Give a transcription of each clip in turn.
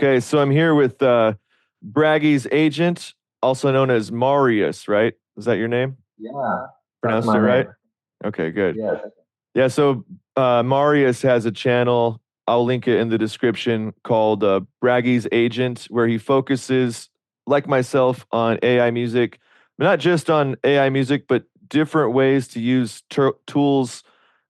Okay, so I'm here with Bragi'z Agent, also known as Marius, right? Is that your name? Yeah, that's Pronounced it my right? name. Okay, good. Yes. Yeah, so Marius has a channel. I'll link it in the description called Bragi'z Agent, where he focuses, like myself, on AI music, but not just on AI music, but different ways to use tools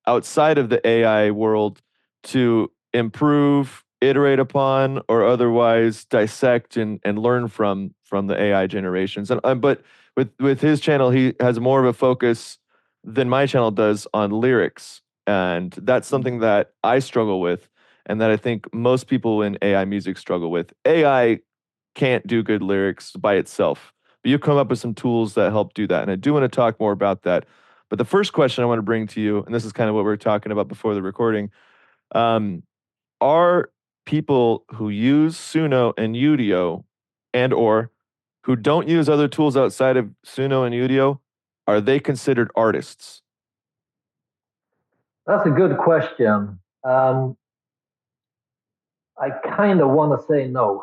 outside of the AI world to improve, iterate upon, or otherwise dissect and learn from the AI generations. And but with his channel, he has more of a focus than my channel does on lyrics, and that's something Mhm. that I struggle with, and that I think most people in AI music struggle with. AI can't do good lyrics by itself, but you come up with some tools that help do that, and I do want to talk more about that. But the first question I want to bring to you, and this is kind of what we were talking about before the recording, um, are people who use Suno and Udio and or who don't use other tools outside of Suno and Udio, are they considered artists? That's a good question. I kind of want to say no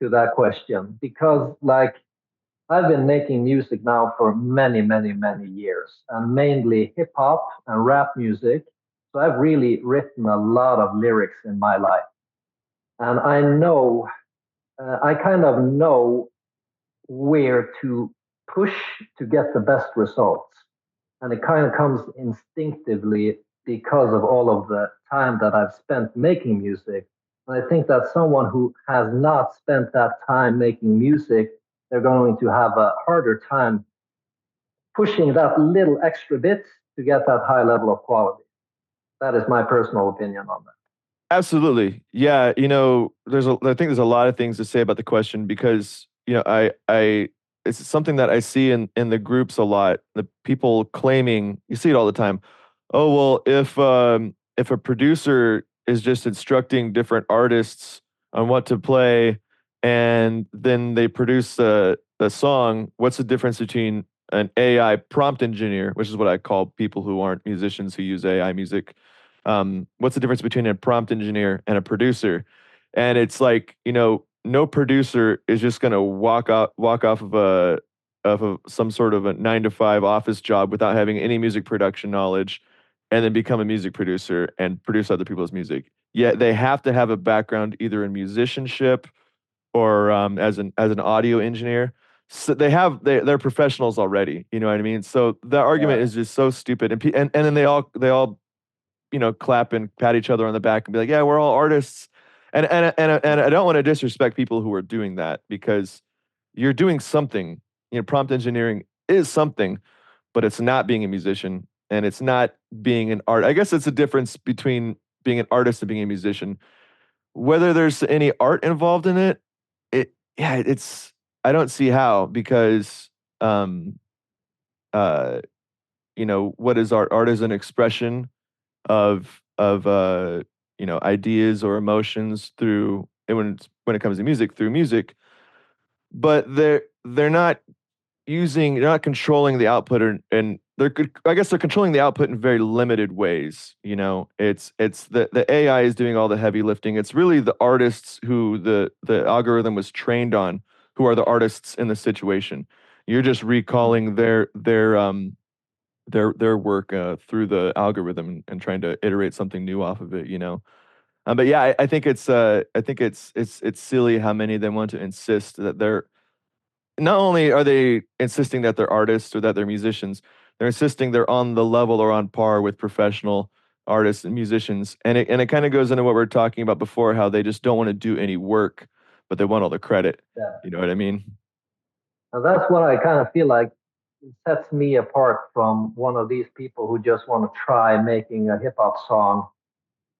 to that question because, like, I've been making music now for many, many, many years, and mainly hip hop and rap music. So I've really written a lot of lyrics in my life, and I kind of know where to push to get the best results. And it kind of comes instinctively because of all of the time that I've spent making music. And I think that someone who has not spent that time making music, they're going to have a harder time pushing that little extra bit to get that high level of quality. That is my personal opinion on that. Absolutely. Yeah, I think there's a lot of things to say about the question because, I it's something that I see in the groups a lot. The people claiming, you see it all the time. Oh, well, if a producer is just instructing different artists on what to play and then they produce a song, what's the difference between an AI prompt engineer, which is what I call people who aren't musicians who use AI music, what's the difference between a prompt engineer and a producer? And it's like, no producer is just going to walk off of some sort of a 9 to 5 office job without having any music production knowledge and then become a music producer and produce other people's music. Yeah, they have to have a background either in musicianship or as an audio engineer. So they're professionals already. You know what I mean? So the argument Yeah. is just so stupid, and then they all clap and pat each other on the back and be like, "Yeah, we're all artists." And I don't want to disrespect people who are doing that because you're doing something. Prompt engineering is something, but it's not being a musician and it's not being an art. I guess it's a difference between being an artist and being a musician. Whether there's any art involved in it, it's I don't see how because um uh what is art? Art is an expression of ideas or emotions through and when it comes to music through music, but they're not they're not controlling the output, and I guess they're controlling the output in very limited ways. It's the AI is doing all the heavy lifting. It's really the artists who the algorithm was trained on who are the artists in the situation. You're just recalling their work through the algorithm and trying to iterate something new off of it. But yeah, I think it's silly how many of them want to insist that they're not only are they insisting that they're artists or that they're musicians, they're insisting they're on the level or on par with professional artists and musicians. And it kind of goes into what we are talking about before, how they just don't want to do any work, but they want all the credit. Yeah. You know what I mean? And that's what I kind of feel like sets me apart from one of these people who just want to try making a hip hop song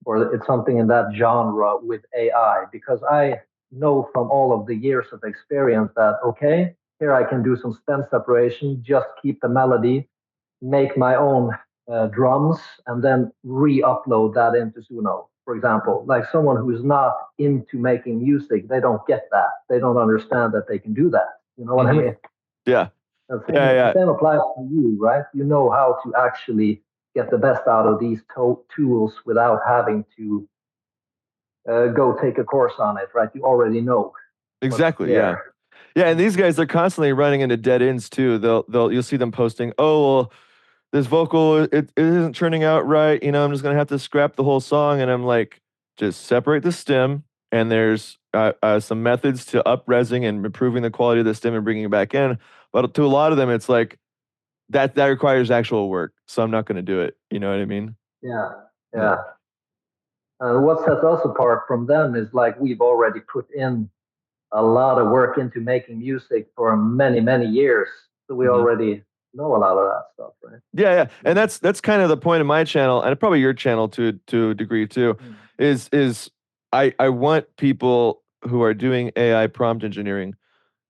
or it's something in that genre with AI because I know from all of the years of experience that, okay, here I can do some stem separation, just keep the melody, make my own drums, and then re upload that into Suno. For example, like someone who's not into making music, they don't get that. They don't understand that they can do that. You know what I Hmm. mean? Yeah. The Yeah. same, the Yeah. same applies to you, right? You know how to actually get the best out of these tools without having to go take a course on it, right? You already know what's Exactly. Yeah. there. Yeah, and Mm. these guys are constantly running into dead ends too. You'll see them posting, "Oh, well, this vocal it isn't turning out right. I'm just gonna have to scrap the whole song." And I'm like, just separate the stem, and there's some methods to up-resing and improving the quality of the stem and bringing it back in. But to a lot of them, it's like that requires actual work, so I'm not gonna do it. You know what I mean? Yeah, Yeah. yeah. And what sets us apart from them is like we've already put in a lot of work into making music for many, many years. So we Mhm. already know a lot of that stuff, right? Yeah, yeah, and that's kind of the point of my channel, and probably your channel to a degree too. Mm. Is I want people who are doing AI prompt engineering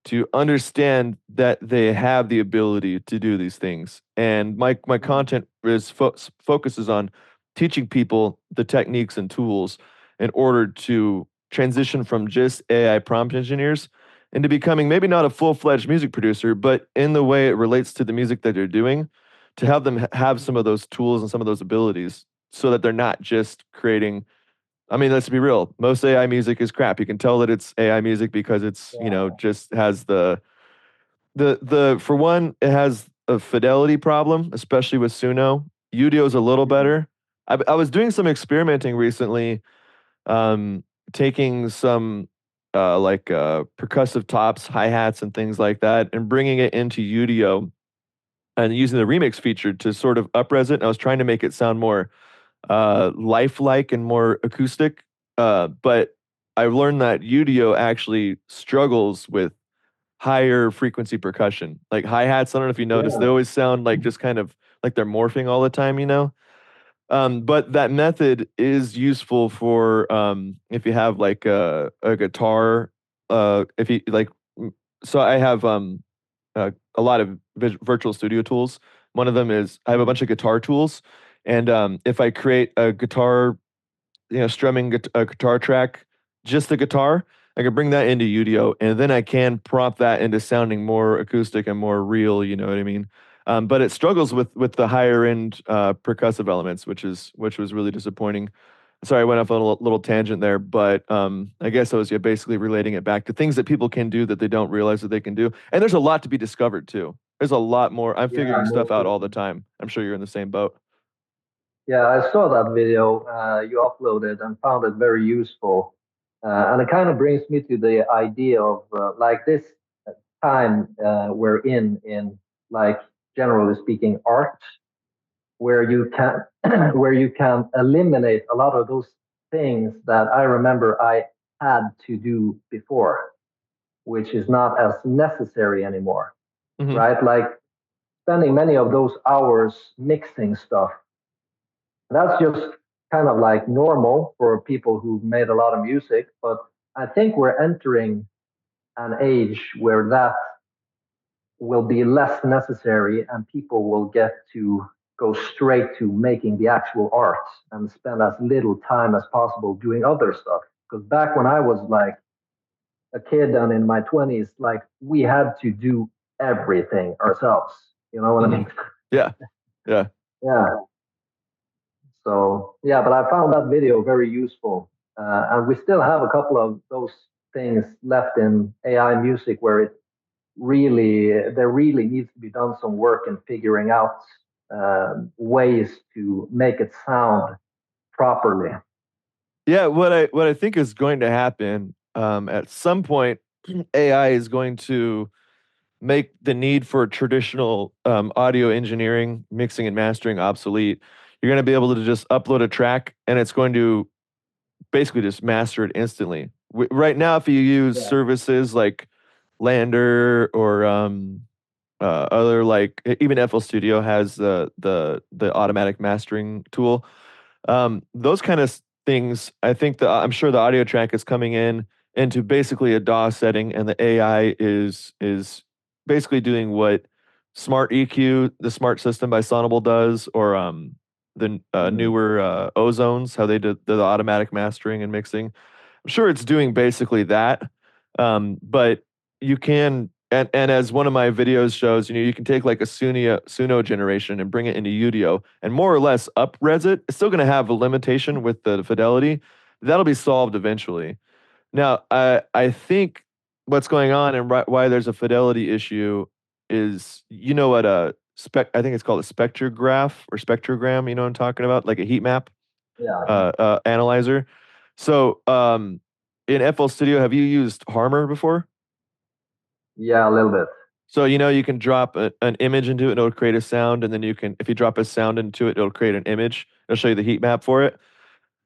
to understand that they have the ability to do these things, and my Mm. content focuses on teaching people the techniques and tools in order to transition from just AI prompt engineers into becoming maybe not a full-fledged music producer, but in the way it relates to the music that they're doing, to have them have some of those tools and some of those abilities so that they're not just creating. I mean, let's be real. Most AI music is crap. You can tell that it's AI music because it's, Yeah. just has the for one, it has a fidelity problem, especially with Suno. Udio's a little Mm. better. I was doing some experimenting recently, um, taking some percussive tops, hi-hats, and things like that, and bringing it into Udio and using the remix feature to sort of up-res it. And I was trying to make it sound more lifelike and more acoustic. But I've learned that Udio actually struggles with higher frequency percussion, like hi hats. I don't know if you noticed, they Yeah. always sound like just kind of like they're morphing all the time. But that method is useful for if you have like a guitar, if you like. So I have a lot of virtual studio tools. One of them is I have a Mm. bunch of guitar tools, and if I create a guitar, strumming a guitar track, just the guitar, I can bring that into Udio, and then I can prompt that into sounding more acoustic and more real. You know what I mean? But it struggles with the higher end percussive elements, which was really disappointing. Sorry, I went off on a little tangent there, but I guess I was, yeah, basically relating it back to things that people can do that they don't realize that they can do. And there's a lot to be discovered too. There's a lot more. I'm Yeah, figuring stuff most out all the definitely. time. I'm sure you're in the same boat. Yeah, I saw that video you uploaded and found it very useful. And it kind of brings me to the idea of like this time we're in like generally speaking art, where you can where you can eliminate a lot of those things that I remember I had to do before, which is not as necessary anymore, Hmm. right? Like spending many of those hours mixing stuff. That's just kind of like normal for people who've made a lot of music, but I think we're entering an age where that will be less necessary and people will get to go straight to making the actual art and spend as little time as possible doing other stuff. Because back when I was like a kid and in my 20s, like we had to do everything ourselves. You know what I Hmm. mean? Yeah, yeah. Yeah. So, yeah, but I found that video very useful. And we still have a couple of those things left in AI music where there really needs to be done some work in figuring out ways to make it sound properly. Yeah, what I think is going to happen at some point, AI is going to make the need for traditional audio engineering, mixing and mastering obsolete. You're going to be able to just upload a track, and it's going to basically just master it instantly. Right now, if you use Yeah. services like Lander or other like even FL Studio has the automatic mastering tool. Those kind of things, I think I'm sure the audio track is coming in into basically a DAW setting, and the AI is basically doing what Smart EQ, the smart system by Sonable does, or the Mm. newer Ozones, how they did the automatic mastering and mixing. I'm sure it's doing basically that, but you can. And as one of my videos shows, you can take like a Suno generation and bring it into Udio and more or less up-res it. It's still going to have a limitation with the fidelity. that'll be solved eventually. Now, I think what's going on and why there's a fidelity issue is, you know what a I think it's called a spectrograph or spectrogram, you know what I'm talking about, like a heat map Yeah, analyzer. So, in FL Studio, have you used Harmor before? yeah, a little bit. So, you know, you can drop an image into it and it'll create a sound. And then you can, if you drop a sound into it, it'll create an image. It'll show you the heat map for it.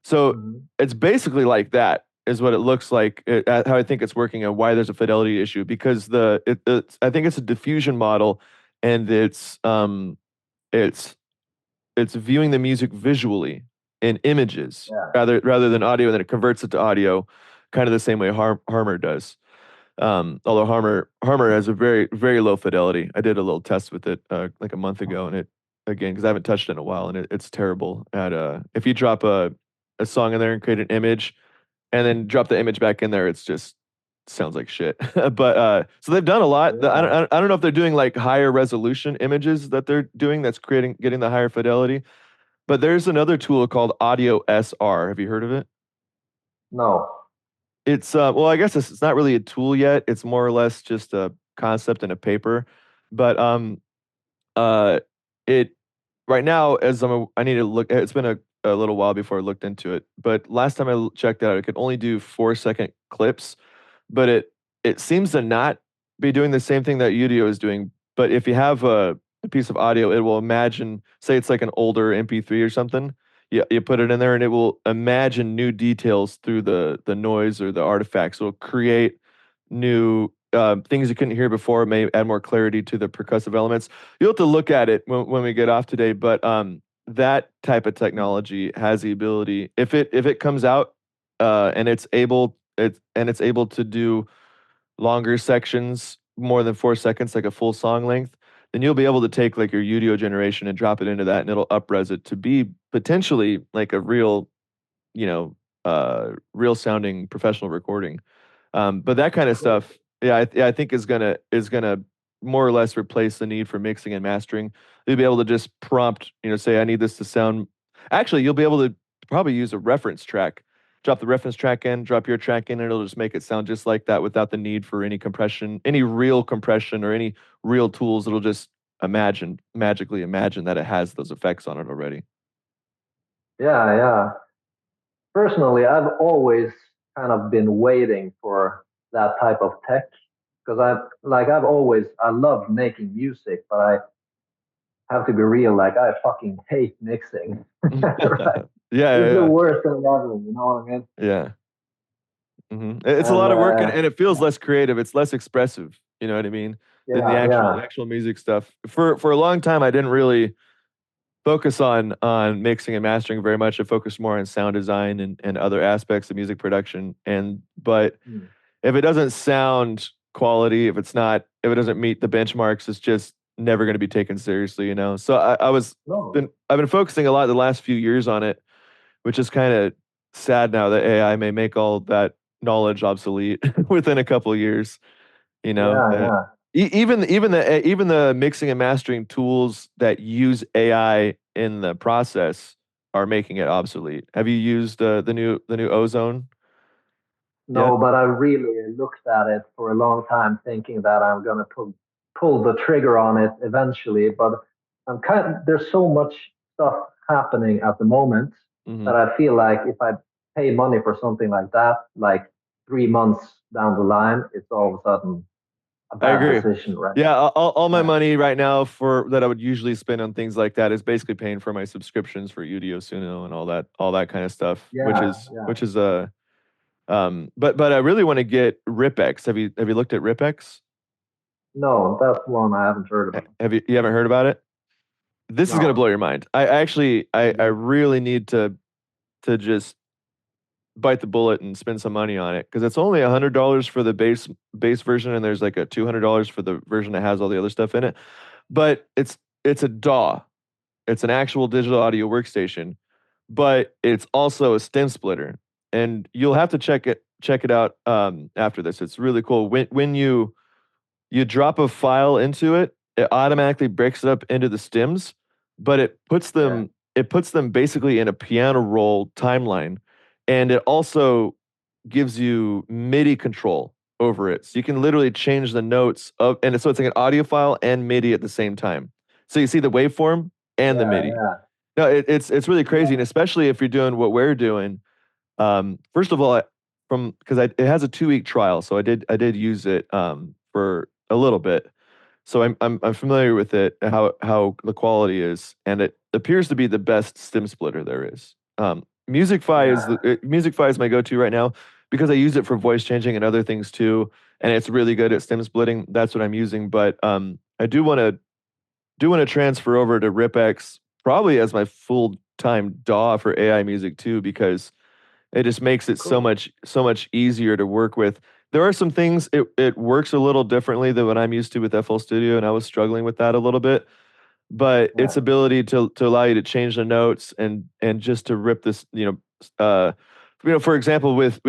So Hmm. it's basically like that is what it looks like, how I think it's working and why there's a fidelity issue because I think it's a diffusion model and it's it's viewing the music visually in images Yeah. rather than Mhm. audio, and then it converts it to audio, kind of the same way Harmor does. Although Harmor has a very low fidelity. I did a little test with it like a month ago, and it again because I haven't touched it in a while, and it's terrible at if you drop a song in there and create an image, and then drop the image back in there, it's just sounds like shit. But so they've done a lot. Yeah. I don't know if they're doing like higher resolution images that they're doing that's getting the higher fidelity. But there's another tool called Audio SR. Have you heard of it? No. It's well, I guess it's not really a tool yet. It's more or less just a concept in a paper. But uh it right now as I need to look it's been a little while before I looked into it. But last time checked out, it could only do 4-second clips, but it seems to not be doing the same thing that Udio is doing. But if you have a piece of audio, it will imagine, say it's like an older MP3 or something. You put it in there and it will imagine new details through the noise or the artifacts. It'll create new things you couldn't hear before. It may add more clarity to the percussive elements. You'll have to look at it when we get off today. But that type of technology has the ability, if it comes out and it's able to do longer sections, more than 4 seconds, like a full song length, then you'll be able to take like your UDO generation and drop it into that, and it'll upres it to be potentially like a real, you know, real sounding professional recording. But that kind of Cool. stuff, yeah, yeah, I think is gonna more or less replace the need for mixing and mastering. You'll be able to just prompt, say I need this to sound. Actually, you'll be able to probably use a reference track. Drop the reference track in, drop your track in, and it'll just make it sound just like that without the need for any compression, any real compression or any real tools. It'll just magically imagine that it has those effects on it already. Yeah, yeah. Personally, I've always kind of been waiting for that type of tech because I love making music, but I have to be real, like I fucking hate mixing. Right? It's the Yeah, worst thing ever, you know what I mean? yeah, yeah. It's a And lot of work, and it feels less creative. It's less expressive. You know what I mean? Than the yeah, yeah. actual music stuff. For a long time, I didn't really focus on mixing and mastering very much. I focused more on sound design and other aspects of music production. But Hmm. if it doesn't sound quality, if it doesn't meet the benchmarks, it's just never going to be taken seriously. So No. I've been focusing a lot the last few years on it, which is kind of sad now that AI may make all that knowledge obsolete within a couple of years. You know, Yeah, yeah. even the mixing and mastering tools that use AI in the process are making it obsolete. Have you used the new Ozone yet? No, but I really looked at it for a long time, thinking that I'm gonna pull the trigger on it eventually. But there's so much stuff happening at the moment Hmm. that I feel like if I pay money for something like that, like 3 months down the line, it's all of a sudden a I bad agree. decision, right? Yeah, all my Yeah, money right now for that I would usually spend on things like that is basically paying for my subscriptions for Udio Suno and all that kind of stuff, which yeah, is yeah. which is but I really want to get RipX. Have you looked at RipX? No, that's one I haven't heard about. You haven't heard about it? This is gonna No. blow your mind. I Mhm. really need to just bite the bullet and spend some money on it because it's only $100 for the base version, and there's like a $200 for the version that has all the other stuff in it. But it's a DAW. It's an actual digital audio workstation, but it's also a stem splitter. And you'll have to check it out after this. It's really cool. When you drop a file into it, it automatically breaks it up into the stems, but it puts Yeah. them basically in a piano roll timeline. and it also gives you MIDI control over it. So you can literally change the notes of, and so it's like an audio file and MIDI at the same time. So you see the waveform and the Yeah, MIDI. yeah, No, it's really crazy, and yeah. especially if you're doing what we're doing. First of all, from because it has a 2 week trial, so I did use it for a little bit, so I'm familiar with it, how the quality is, and it appears to be the best stem splitter there is. Yeah. Musicfy is my go-to right now because I use it for voice changing and other things too, and it's really good at stem splitting. That's what I'm using, but I do want to transfer over to RipX probably as my full-time DAW for AI music too, because it just makes it so Cool. much easier to work with. There are some things it works a little differently than what I'm used to with FL Studio, and I was struggling with that a little bit. But its Yeah. ability to allow you to change the notes and just to rip this, for example, with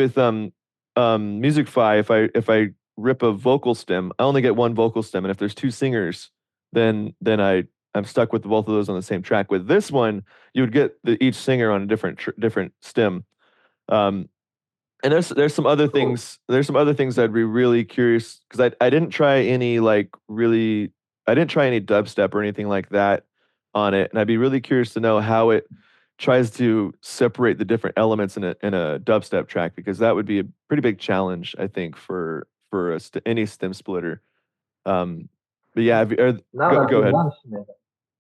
Musicfy, if I rip a vocal stem, I only get one vocal stem, and if there's two singers, then I'm stuck with both of those on the same track. With this one, you would get each singer on a different stem. Um, and there's some other Cool. things. There's some other things I'd be really curious because I didn't try any like really I didn't try any dubstep or anything like that on it, and I'd be really curious to know how it tries to separate the different elements in a dubstep track, because that would be a pretty big challenge, I think, for any stem splitter. Um, but yeah, Now go that go you ahead. mention it,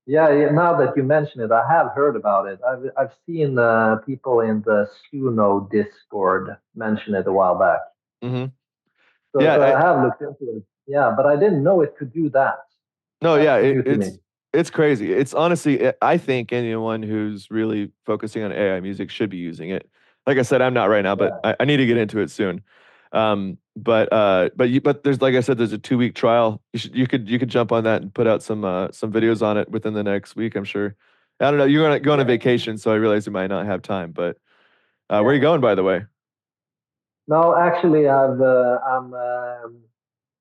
yeah, yeah, now that you mention it, I have heard about it. I've seen people in the Suno Discord mention it a while back. Hmm. So Yeah, so I have looked into it. Yeah, but I didn't know it could do that. no, That's yeah, new to me. it's crazy. It's honestly, I think anyone who's really focusing on AI music should be using it. Like I said, I'm not right now, but Yeah, I need to get into it soon. But there's, like I said, there's a 2 week trial. You could jump on that and put out some videos on it within the next week, I'm sure. I don't know. You're gonna go on a yeah, vacation, so I realize you might not have time. But where are you yeah. going, by the way? No, actually, I'm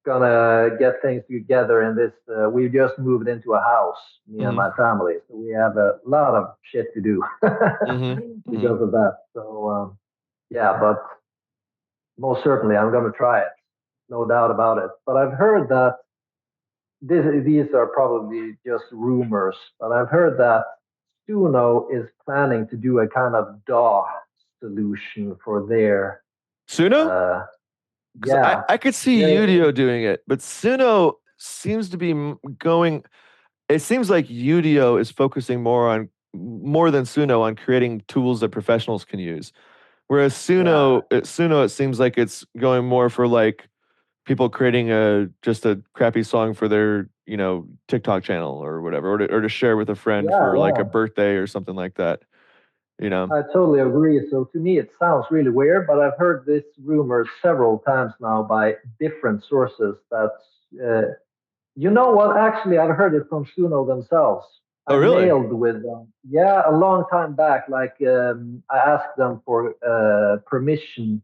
gonna get things together in this. We just moved into a house, me and Mm-hmm. my family, so we have a lot of shit to do Mm-hmm. Mm-hmm. because of that. So yeah, but most certainly I'm gonna try it, no doubt about it. But I've heard that these are probably just rumors, but I've heard that Suno is planning to do a kind of DAW solution for their Suno? uh, Because I, yeah, I could see yeah, Udio doing it, but Suno seems to be going. It seems like Udio is focusing more than Suno on creating tools that professionals can use. Whereas yeah, Suno, it seems like it's going more for like people creating just a crappy song for their TikTok channel or whatever, or to share with a friend yeah, for like a yeah. birthday or something like that. You know. I totally agree. So to me, it sounds really weird, but I've heard this rumor several times now by different sources. You know what? Actually, I've heard it from Suno themselves. Oh, I really? mailed with them. Yeah, a long time back. Like I asked them for permission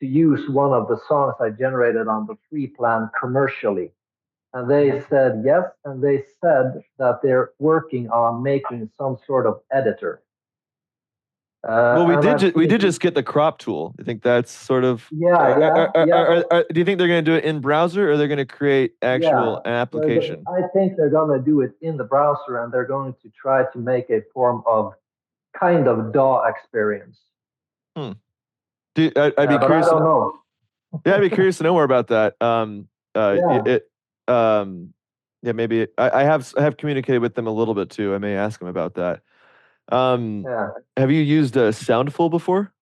to use one of the songs I generated on the free plan commercially. And they Mhm. said yes, and they said that they're working on making some sort of editor. Well, we And did I've we seen did just get the crop tool. I think that's sort of. yeah, yeah, yeah, Do you think they're going to do it in browser, or they're going to create yeah. actual application? I think they're gonna do it in the browser, and they're going to try to make a form of kind of DAW experience. Hmm. I'd be But I curious. don't know. Yeah, I'd be curious to know more about that. Yeah, Um, yeah, maybe I have communicated with them a little bit too. I may ask them about that. Um, yeah. have you used Soundful before?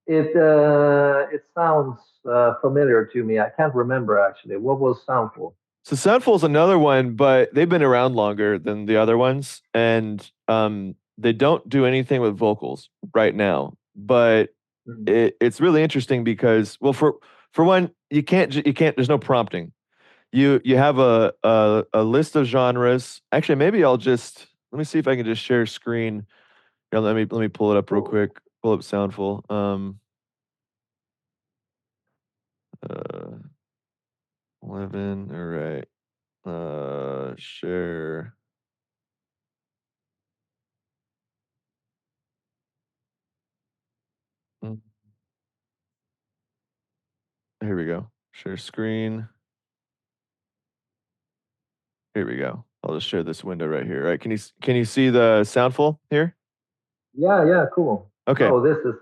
It sounds familiar to me. I can't remember actually. What was Soundful? So Soundful is another one, but they've been around longer than the other ones, and they don't do anything with vocals right now. But Mhm. it's really interesting because, well, for one, you can't. There's no prompting. You have a list of genres. Actually, maybe I'll just let me see if I can just share screen. Yeah, let me pull it up real Cool. quick. Pull up Soundful. Uh, 11. All right. Share. Share screen. Here we go. I'll just share this window right here. All right, can you see the Soundful here? Yeah, yeah, cool. Okay. Oh, this is,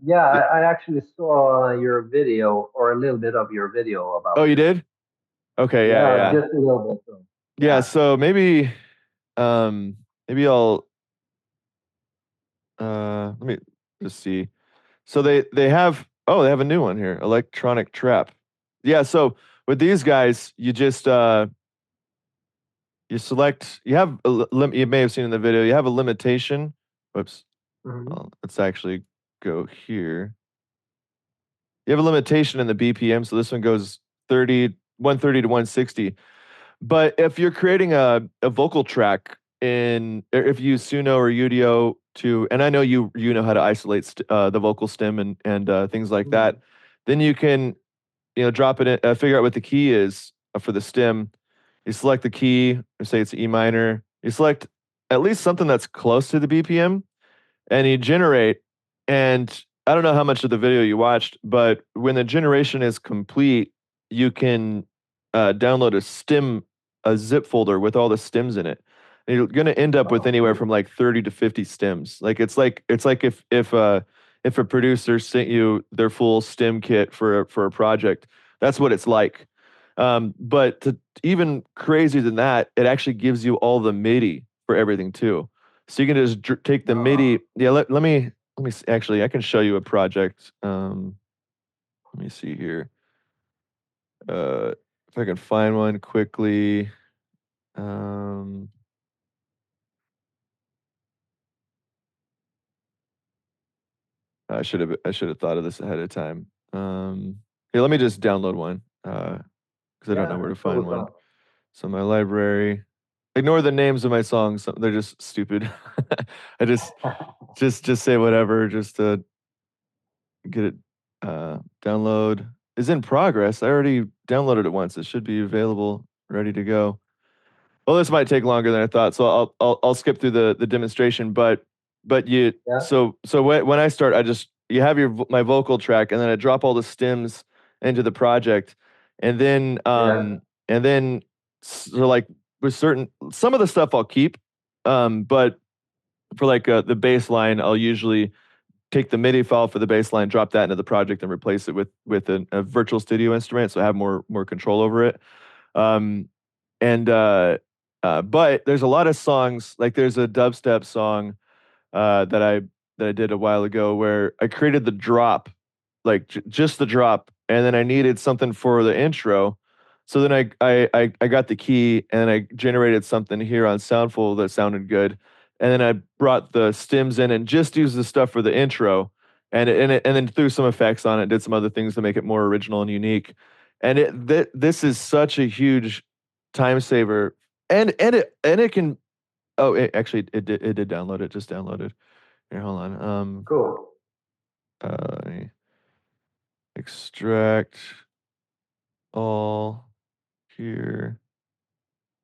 yeah, I actually saw your video or a little bit of your video Oh, about you this. did? Okay, yeah, Yeah, yeah. just a little bit. So, Yeah, yeah. so maybe I'll let me just see. So they have a new one here, electronic trap. Yeah, so with these guys, you just you select you have you may have seen in the video, you have a limitation. Whoops. Hmm. Well, let's actually go here. You have a limitation in the BPM, so this one goes 130 to 160. But if you're creating a vocal track if you use Suno or Udio to, and I know you know how to isolate the vocal stem and things like that, then you can drop it in, figure out what the key is for the stem. You select the key, or say it's E minor. You select at least something that's close to the BPM, and you generate. And I don't know how much of the video you watched, but when the generation is complete, you can download a zip folder with all the stems in it. And you're going to end up with Oh, anywhere from cool. like 30 to 50 stems. Like it's like if a producer sent you their full stem kit for a project, that's what it's like. But to even crazier than that, it actually gives you all the MIDI for everything too. So you can just take the Oh, MIDI. Yeah, let me actually I can show you a project. Let me see here. If I can find one quickly. Um, I should have thought of this ahead of time. Here, let me just download one. Because I don't know yeah, where to show find us one. up. So my library. Ignore the names of my songs. They're just stupid. I just say whatever just to get it download is in progress. I already downloaded it once. It should be available, ready to go. Well, this might take longer than I thought, so I'll skip through the demonstration. But you Yeah, so when I start, you have my vocal track, and then I drop all the stems into the project, and then yeah. so like with certain some of the stuff I'll keep, but for like the bass line, I'll usually take the MIDI file for the bass line, drop that into the project, and replace it with a virtual studio instrument, so I have more control over it. Um, and but there's a lot of songs, like there's a dubstep song that I did a while ago where I created the drop, like just the drop, and then I needed something for the intro. So then I got the key and I generated something here on Soundful that sounded good, and then I brought the stems in and just used the stuff for the intro, and then threw some effects on it, did some other things to make it more original and unique, and this is such a huge time saver, and it can. Oh, it did download it. Just downloaded. Here, hold on. Cool. Let me extract all here.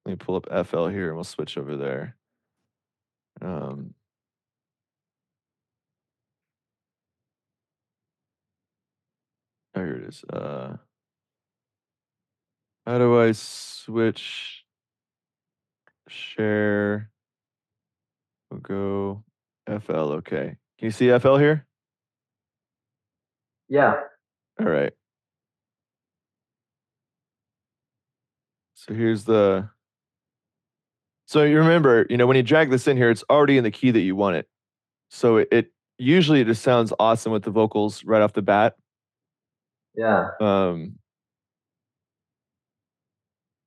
Let me pull up FL here and we'll switch over there. Um, oh, here it is. How do I switch share? We'll go FL. Okay. Can you see FL here? Yeah, All right. So here's the. So you remember, when you drag this in here, it's already in the key that you want it. So it usually it just sounds awesome with the vocals right off the bat. yeah. Um,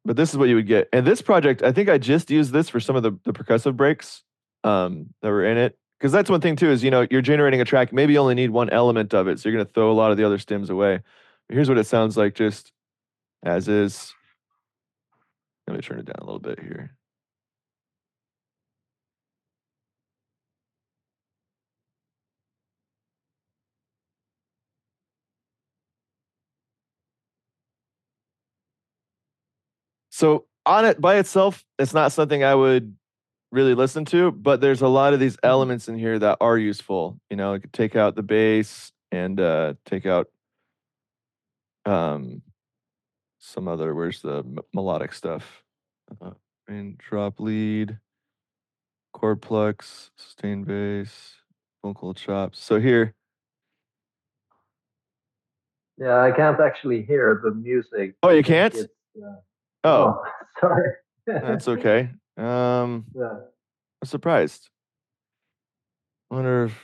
but this is what you would get. And this project, I think I just used this for some of the percussive breaks that were in it. Because that's one thing too, is you're generating a track, maybe you only need one element of it, so you're gonna throw a lot of the other stems away. But here's what it sounds like just as is. Let me turn it down a little bit here. So on it by itself, it's not something I would really listen to, but there's a lot of these Mhm. elements in here that are useful. I could take out the bass and take out um some other, where's the melodic stuff? Main drop lead, chord plucks, sustained bass, vocal chops. So here, Yeah, I can't actually hear the music. oh, I you think can't? it's Oh, no, sorry. that's okay. Yeah, I'm surprised. Wonder if,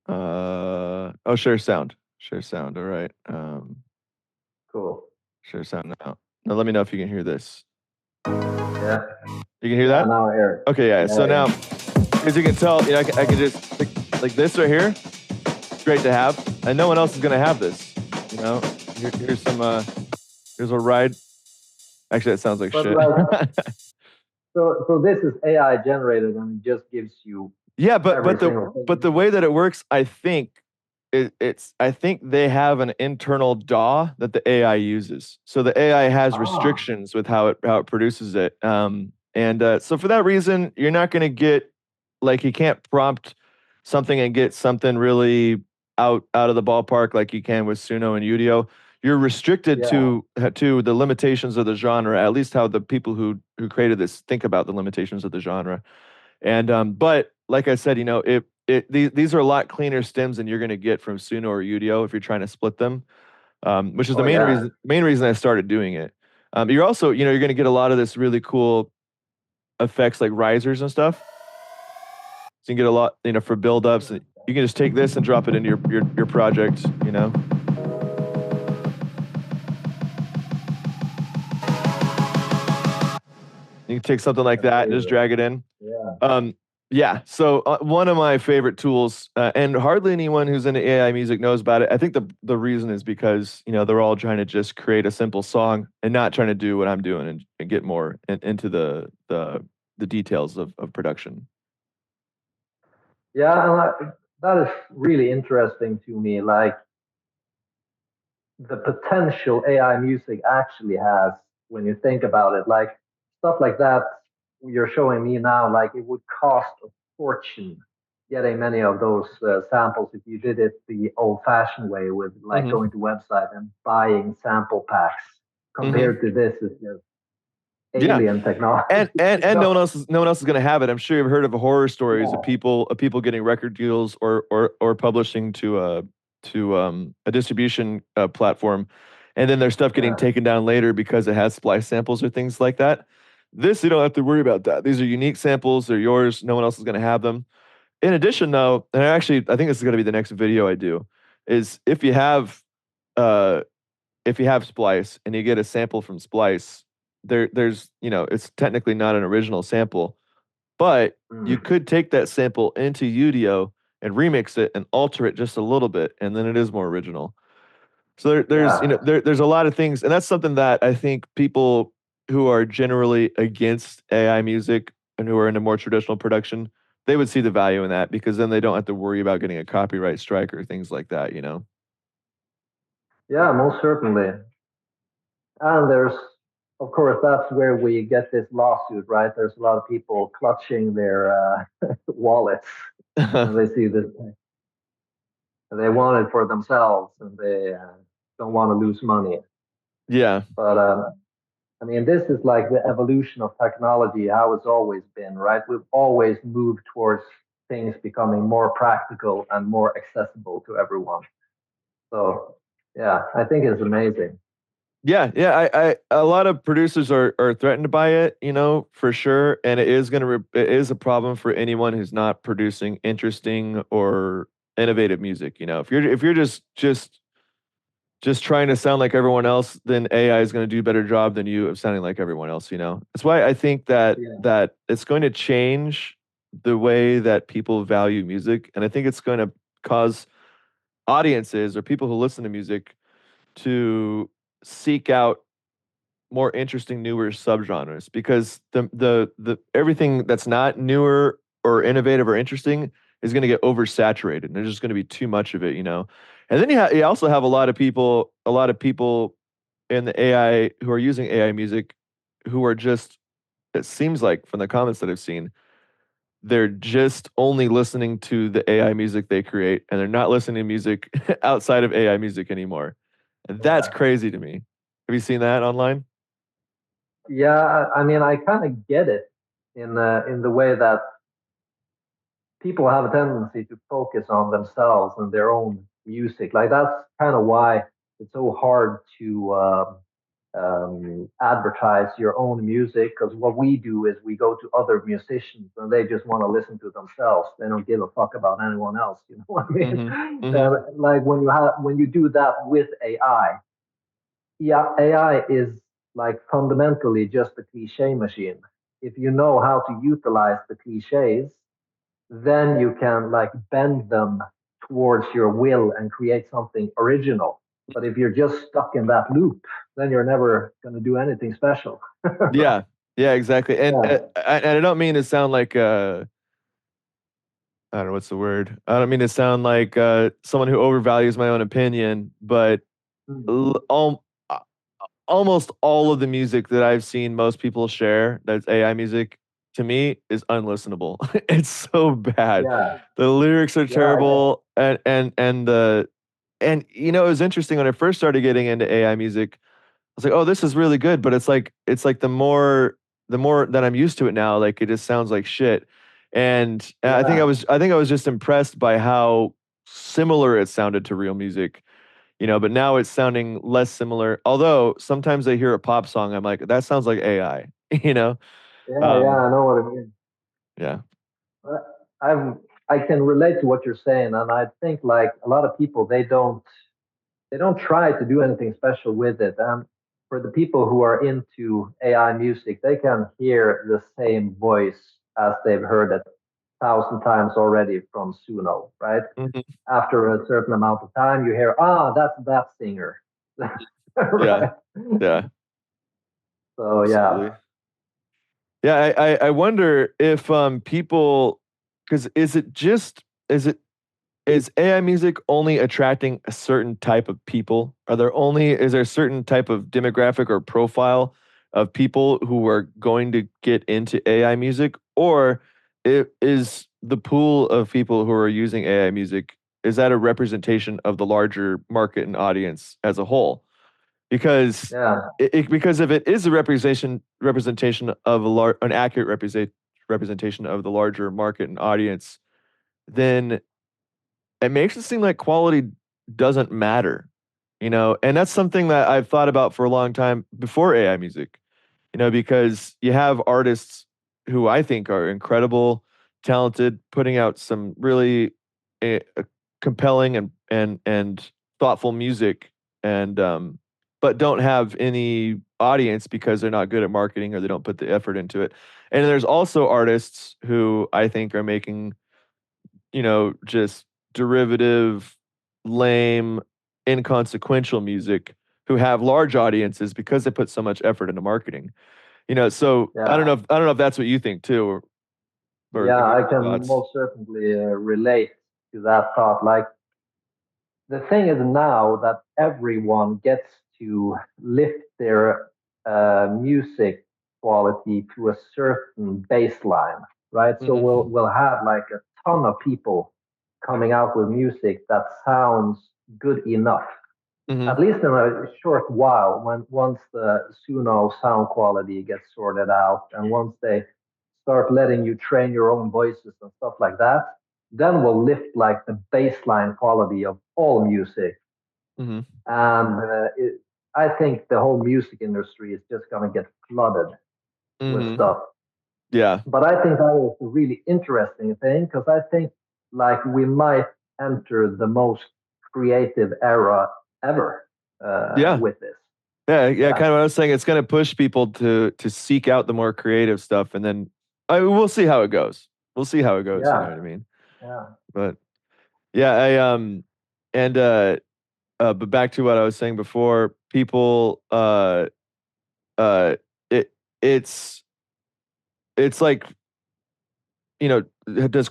oh, share sound. Share sound. All right. cool. Share sound now. Now let me know if you can hear this. Yeah, You can hear yeah. that? Now I hear. Okay, yeah. So Yeah, now, yeah. as you can tell, I can just like this right here. Great to have, and no one else is gonna have this. Here's some. Here's a ride. Actually, that sounds like But shit. like, so this is AI generated, and it just gives you Yeah, but every but the single thing but you the need. way that it works, I think it's I think they have an internal DAW that the AI uses. So the AI has Ah, restrictions with how it produces it. And so for that reason, you're not going to get like you can't prompt something and get something really out of the ballpark like you can with Suno and Udio. You're restricted yeah, to the limitations of the genre, at least how the people who created this think about the limitations of the genre. And but like I said, these are a lot cleaner stems than you're going to get from Suno or Udio if you're trying to split them, which is the oh main yeah, reason I started doing it. You're also you're going to get a lot of this really cool effects like risers and stuff. So you can get a lot for build ups. You can just take this and drop it into your project. You can take something like that and just amazing. drag it in. Yeah, Um, yeah. So one of my favorite tools, and hardly anyone who's into AI music knows about it. I think the reason is because they're all trying to just create a simple song and not trying to do what I'm doing and get more into the details of production. yeah, and that is really interesting to me. Like the potential AI music actually has when you think about it. Like stuff like that you're showing me now, like it would cost a fortune getting many of those samples if you did it the old-fashioned way with like Hmm. going to website and buying sample packs. Hmm. Compared to this, is just Yeah. alien technology. And no one else is going to have it. I'm sure you've heard of horror stories Yeah, of people getting record deals or publishing to a distribution platform, and then their stuff getting yeah, taken down later because it has splice samples or things like that. This you don't have to worry about that. These are unique samples. They're yours. No one else is going to have them. In addition, though, and I think this is going to be the next video I do, is uh, if you have Splice and you get a sample from Splice, there's it's technically not an original sample, but you mm, could take that sample into Udio and remix it and alter it just a little bit, and then it is more original. So there's yeah, there's a lot of things, and that's something that I think people who are generally against AI music and who are into more traditional production, they would see the value in that because then they don't have to worry about getting a copyright strike or things like that. yeah, most certainly. And there's, of course, that's where we get this lawsuit, right? There's a lot of people clutching their wallets when they see this. They want it for themselves, and they don't want to lose money. Yeah. But I mean, this is like the evolution of technology, how it's always been, right? We've always moved towards things becoming more practical and more accessible to everyone. So, yeah, I think it's amazing. Yeah, yeah. A lot of producers are threatened by it, for sure, and it is a problem for anyone who's not producing interesting or innovative music. If you're just trying to sound like everyone else, then AI is going to do a better job than you of sounding like everyone else. That's why I think that Yeah, that it's going to change the way that people value music, and I think it's going to cause audiences or people who listen to music to seek out more interesting, newer subgenres because the everything that's not newer or innovative or interesting is going to get oversaturated. And there's just going to be too much of it. And then you also have a lot of people in the AI who are using AI music who are just, it seems like from the comments that I've seen, they're just only listening to the AI music they create and they're not listening to music outside of AI music anymore. And that's Yeah. crazy to me. Have you seen that online? Yeah, I mean, I kind of get it in the way that people have a tendency to focus on themselves and their own music. Like that's kind of why it's so hard to advertise your own music. Because what we do is we go to other musicians and they just want to listen to themselves. They don't give a fuck about anyone else. You know what I mean? Mm-hmm. Mm-hmm. Like when you do that with AI, yeah, AI is like fundamentally just a cliche machine. If you know how to utilize the cliches, then you can like bend them towards your will and create something original. But if you're just stuck in that loop, then you're never going to do anything special. Right? Yeah. Yeah, exactly. And Yeah. I don't mean to sound like I don't know what's the word. I don't mean to sound like someone who overvalues my own opinion, but Mm. l- al- a- almost all of the music that I've seen most people share that's AI music to me is unlistenable. It's so bad. Yeah. The lyrics are Yeah. I guess. terrible, and it was interesting when I first started getting into AI music. I was like, oh, this is really good, but it's like the more that I'm used to it now, like it just sounds like shit. And I think I Yeah. was I think I was just impressed by how similar it sounded to real music, but now it's sounding less similar. Although sometimes I hear a pop song, I'm like, that sounds like AI, you know? Yeah. Yeah. Um, I know what I mean. yeah. Uh, I'm, I can relate to what you're saying. And I think like a lot of people, they don't try to do anything special with it. And for the people who are into AI music, they can hear the same voice as they've heard it 1,000 times already from Suno, right? Mhm. After a certain amount of time, you hear, that's that singer, Yeah. right? Yeah. So yeah, Absolutely. Yeah, I wonder if people, because is AI music only attracting a certain type of people? Is there a certain type of demographic or profile of people who are going to get into AI music? Or is the pool of people who are using AI music, is that a representation of the larger market and audience as a whole? Because yeah, because if it is a representation of an accurate representation of the larger market and audience, then it makes it seem like quality doesn't matter, and that's something that I've thought about for a long time before AI music, because you have artists who I think are incredible, talented, putting out some really compelling and thoughtful music, and but don't have any audience because they're not good at marketing or they don't put the effort into it. And there's also artists who I think are making just derivative, lame, inconsequential music who have large audiences because they put so much effort into marketing. So yeah, I don't know if that's what you think too, or yeah. what are I your can thoughts? most certainly relate to that thought. Like the thing is now that everyone gets to lift their music quality to a certain baseline, right? So Hmm. we'll have like a ton of people coming out with music that sounds good enough, Hmm. at least in a short while. When once the Suno sound quality gets sorted out, and once they start letting you train your own voices and stuff like that, then we'll lift like the baseline quality of all music. Hmm. And I think the whole music industry is just going to get flooded with Hmm. stuff. Yeah. But I think that is a really interesting thing because I think like we might enter the most creative era ever Yeah. with this. Yeah. Yeah. Yeah, Kind of what I was saying. It's going to push people to seek out the more creative stuff, and then we'll see how it goes. We'll see how it goes. You know yeah, what I mean? yeah, But yeah, and but back to what I was saying before, people, uh, it it's it's like, does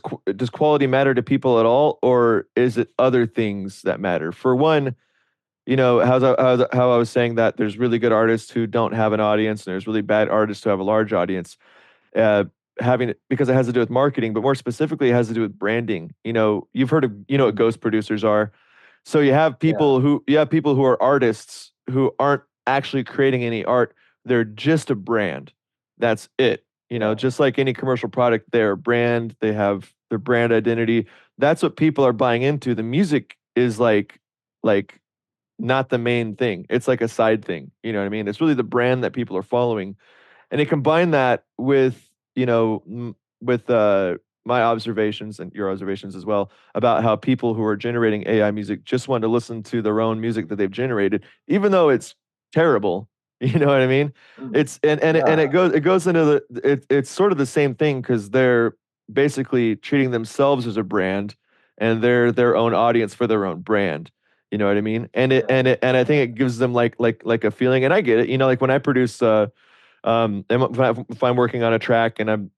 quality matter to people at all, or is it other things that matter? For one, how I was saying that there's really good artists who don't have an audience, and there's really bad artists who have a large audience. Uh, because it has to do with marketing, but more specifically, it has to do with branding. You've heard of what ghost producers are. So Yeah. you have people who are artists who aren't actually creating any art. They're just a brand. That's it. You know, Yeah. just like any commercial product, they're a brand. They have their brand identity. That's what people are buying into. The music is like not the main thing. It's like a side thing. You know what I mean? It's really the brand that people are following. And they combine that with, with my observations and your observations as well about how people who are generating AI music just want to listen to their own music that they've generated, even though it's terrible. You know what I mean? Mm. It's and Yeah. it goes into it's sort of the same thing because they're basically treating themselves as a brand and they're their own audience for their own brand. You know what I mean? Yeah. And I think it gives them like a feeling. And I get it. You know, like when I produce if I'm working on a track and I'm,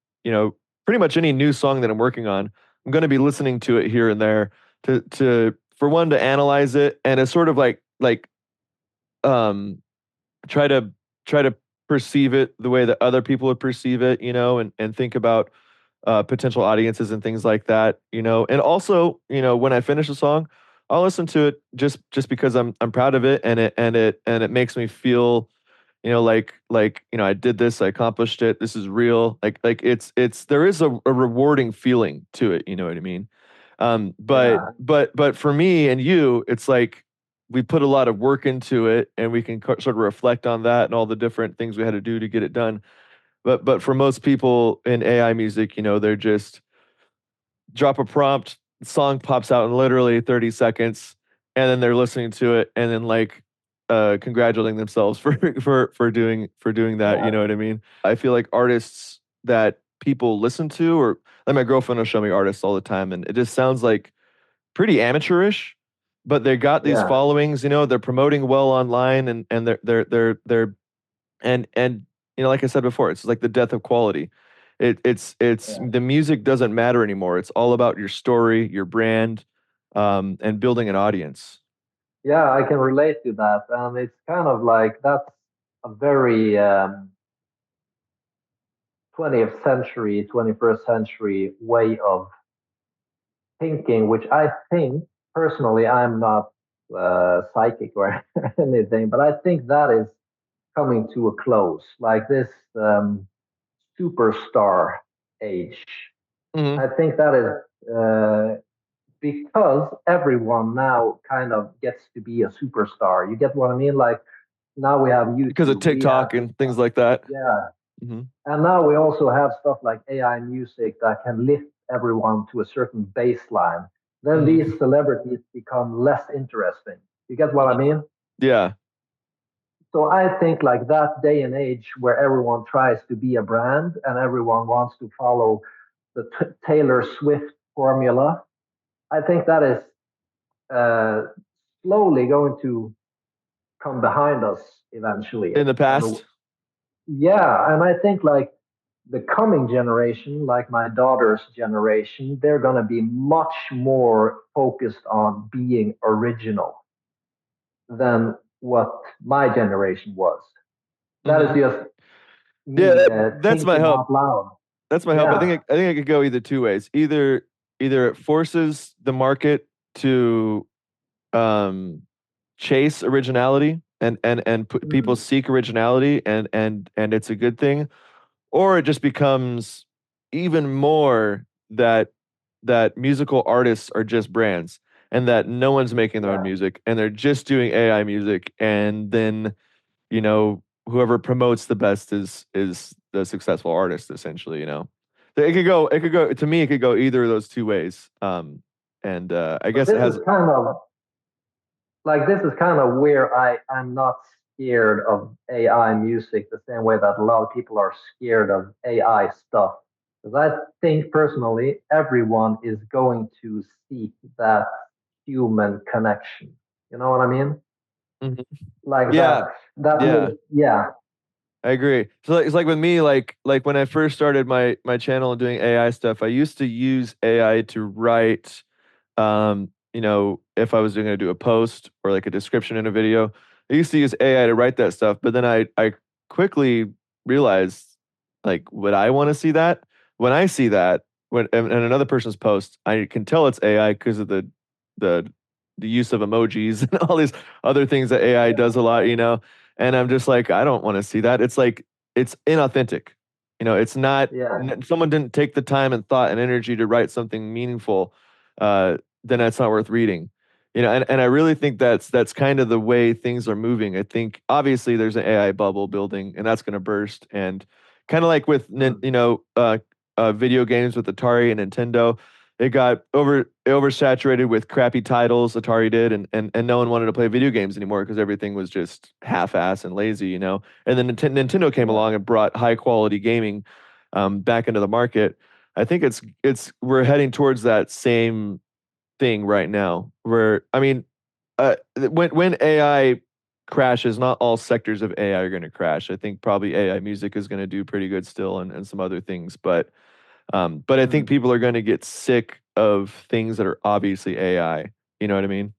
pretty much any new song that I'm working on, I'm going to be listening to it here and there to for one to analyze it and to sort of um try to try to perceive it the way that other people would perceive it, and think about potential audiences and things like that, and also, when I finish a song, I'll listen to it just because I'm proud of it and it makes me feel, I did this, I accomplished it, this is real, it's there is a rewarding feeling to it, you know what I mean? But Yeah. but for me and you, it's like we put a lot of work into it and we can sort of reflect on that and all the different things we had to do to get it done. But for most people in AI music, they're just drop a prompt, song pops out in literally 30 seconds, and then they're listening to it and then congratulating themselves for for doing that, you Yeah. know what I mean? I feel like artists that people listen to, or like my girlfriend will show me artists all the time and it just sounds like pretty amateurish, but they got these Yeah. followings, they're promoting well online and they're and like I said before, it's like the death of quality. It's Yeah. the music doesn't matter anymore. It's all about your story, your brand, and building an audience. Yeah, I can relate to that. And it's kind of like that's a very 20th century, 21st century way of thinking, which I think personally, I'm not psychic or anything, but I think that is coming to a close. Like this superstar age. Hmm. I think that is because everyone now kind of gets to be a superstar. You get what I mean? Like now we have Because of YouTube, we have TikTok and things like that. yeah, Hmm. and now we also have stuff like AI music that can lift everyone to a certain baseline. Then these Hmm. celebrities become less interesting. You get what I Hmm. mean? Yeah. So I think like that day and age where everyone tries to be a brand and everyone wants to follow the Taylor Swift formula, I think that is uh, slowly going to come behind us eventually. In the And past. yeah, and I think like the coming generation, like my daughter's generation, they're going to be much more focused on being original than what my generation was. That is Hmm. just Yeah, me that's my thinking hope. out loud. That's my hope. Yeah. I think it could go either two ways. Either it forces the market to um chase originality and people Mm. seek originality and it's a good thing, or it just becomes even more that musical artists are just brands and that no one's making their own Yeah. music and they're just doing AI music, and then whoever promotes the best is the successful artist, essentially. So it could go to me, it could go either of those two ways. And I But guess it has. this is kind of where I'm not scared of AI music the same way that a lot of people are scared of AI stuff. Because I think personally, everyone is going to seek that human connection. You know what I mean? Mhm. Like Yeah, that yeah, will, yeah. I agree. So it's like with me, like when I first started my channel and doing AI stuff, I used to use AI to write, if I was going to do a post or like a description in a video, I used to use AI to write that stuff. But then I quickly realized, like, would I want to see that? When I see that, when in another person's post, I can tell it's AI because of the the use of emojis and all these other things that AI does a lot, and I'm just like, I don't want to see that. It's like it's inauthentic. It's not yeah, someone didn't take the time and thought and energy to write something meaningful, then that's not worth reading. And I really think that's kind of the way things are moving. I think obviously there's an AI bubble building and that's going to burst. And kind of like with mm, video games with Atari and Nintendo, it got oversaturated with crappy titles. Atari did, and no one wanted to play video games anymore because everything was just half-ass and lazy. And then Nintendo came yeah, along and brought high quality gaming back into the market. I think it's we're heading towards that same thing right now. Where I mean, when AI crashes, not all sectors of AI are going to crash. I think probably AI music is going to do pretty good still, and some other things, but I think mm. people are going to get sick of things that are obviously AI. You know what I mean?